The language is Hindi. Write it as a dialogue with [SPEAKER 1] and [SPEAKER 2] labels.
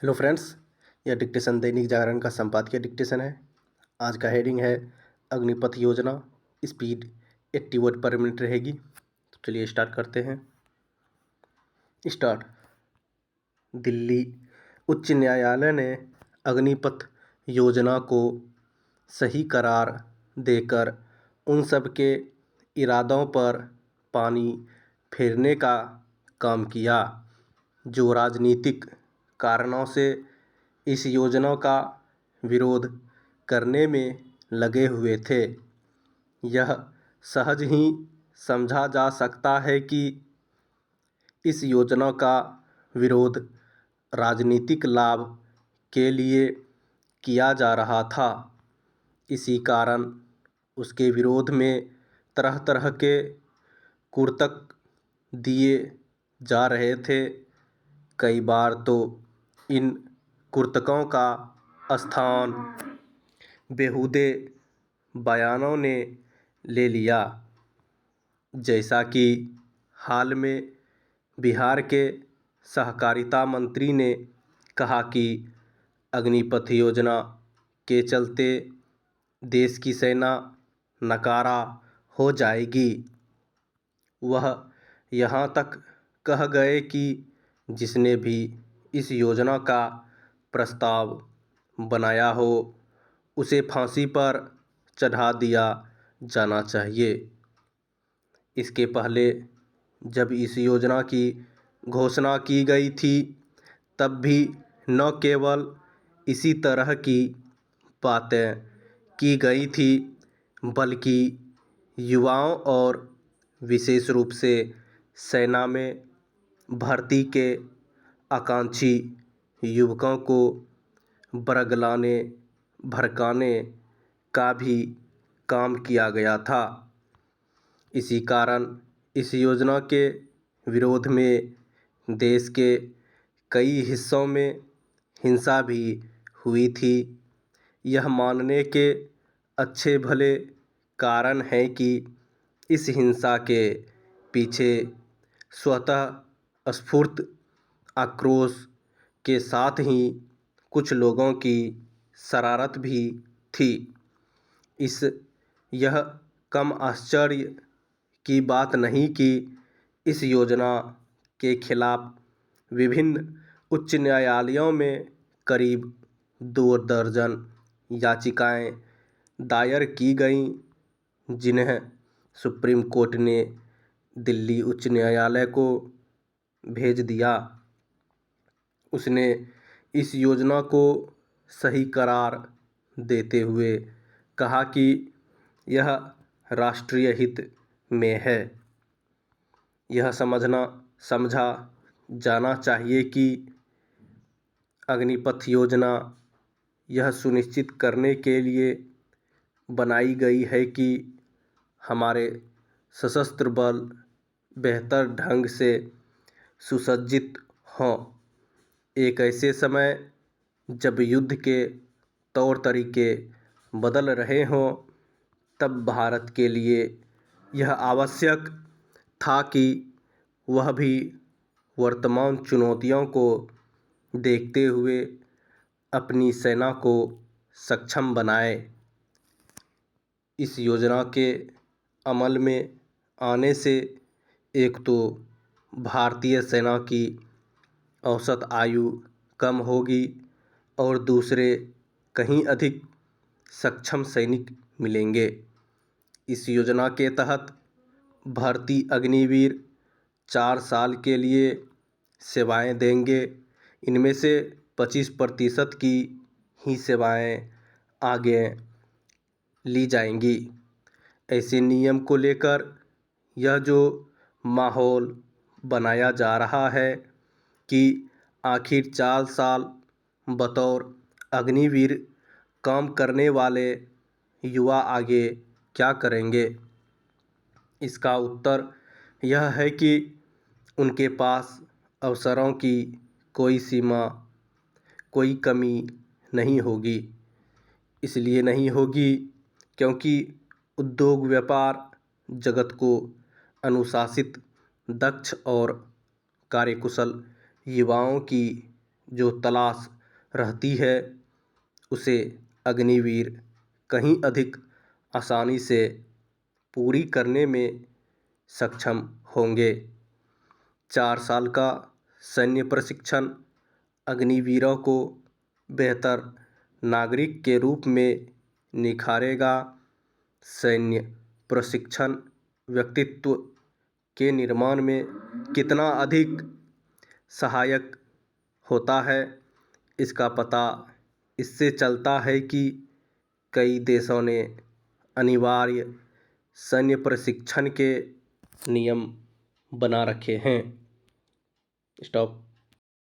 [SPEAKER 1] हेलो फ्रेंड्स, यह डिक्टेशन दैनिक जागरण का संपादकीय डिक्टेशन है। आज का हेडिंग है अग्निपथ योजना, स्पीड 80 वर्ड पर मिनट रहेगी। तो चलिए स्टार्ट करते हैं। स्टार्ट। दिल्ली उच्च न्यायालय ने अग्निपथ योजना को सही करार देकर उन सब के इरादों पर पानी फेरने का काम किया जो राजनीतिक कारणों से इस योजना का विरोध करने में लगे हुए थे। यह सहज ही समझा जा सकता है कि इस योजना का विरोध राजनीतिक लाभ के लिए किया जा रहा था। इसी कारण उसके विरोध में तरह तरह के कुर्तक दिए जा रहे थे। कई बार तो इन कुर्तकों का स्थान बेहूदे बयानों ने ले लिया, जैसा कि हाल में बिहार के सहकारिता मंत्री ने कहा कि अग्निपथ योजना के चलते देश की सेना नकारा हो जाएगी। वह यहाँ तक कह गए कि जिसने भी इस योजना का प्रस्ताव बनाया हो उसे फांसी पर चढ़ा दिया जाना चाहिए। इसके पहले जब इस योजना की घोषणा की गई थी तब भी न केवल इसी तरह की बातें की गई थी बल्कि युवाओं और विशेष रूप से सेना में भर्ती के आकांक्षी युवकों को बरगलाने भड़काने का भी काम किया गया था। इसी कारण इस योजना के विरोध में देश के कई हिस्सों में हिंसा भी हुई थी। यह मानने के अच्छे भले कारण हैं कि इस हिंसा के पीछे स्वतः स्फूर्त आक्रोश के साथ ही कुछ लोगों की शरारत भी थी। यह कम आश्चर्य की बात नहीं कि इस योजना के खिलाफ विभिन्न उच्च न्यायालयों में करीब 2 दर्जन याचिकाएं दायर की गईं, जिन्हें सुप्रीम कोर्ट ने दिल्ली उच्च न्यायालय को भेज दिया। उसने इस योजना को सही करार देते हुए कहा कि यह राष्ट्रीय हित में है। यह समझा जाना चाहिए कि अग्निपथ योजना यह सुनिश्चित करने के लिए बनाई गई है कि हमारे सशस्त्र बल बेहतर ढंग से सुसज्जित हों। एक ऐसे समय जब युद्ध के तौर तरीके बदल रहे हों, तब भारत के लिए यह आवश्यक था कि वह भी वर्तमान चुनौतियों को देखते हुए अपनी सेना को सक्षम बनाए। इस योजना के अमल में आने से एक तो भारतीय सेना की औसत आयु कम होगी और दूसरे कहीं अधिक सक्षम सैनिक मिलेंगे। इस योजना के तहत भर्ती अग्निवीर 4 साल के लिए सेवाएं देंगे। इनमें से 25% की ही सेवाएं आगे ली जाएंगी। ऐसे नियम को लेकर यह जो माहौल बनाया जा रहा है कि आखिर 4 साल बतौर अग्निवीर काम करने वाले युवा आगे क्या करेंगे, इसका उत्तर यह है कि उनके पास अवसरों की कोई सीमा, कोई कमी नहीं होगी। इसलिए नहीं होगी क्योंकि उद्योग व्यापार जगत को अनुशासित, दक्ष और कार्यकुशल युवाओं की जो तलाश रहती है उसे अग्निवीर कहीं अधिक आसानी से पूरी करने में सक्षम होंगे। 4 साल का सैन्य प्रशिक्षण अग्निवीरों को बेहतर नागरिक के रूप में निखारेगा। सैन्य प्रशिक्षण व्यक्तित्व के निर्माण में कितना अधिक सहायक होता है, इसका पता इससे चलता है कि कई देशों ने अनिवार्य सैन्य प्रशिक्षण के नियम बना रखे हैं। स्टॉप।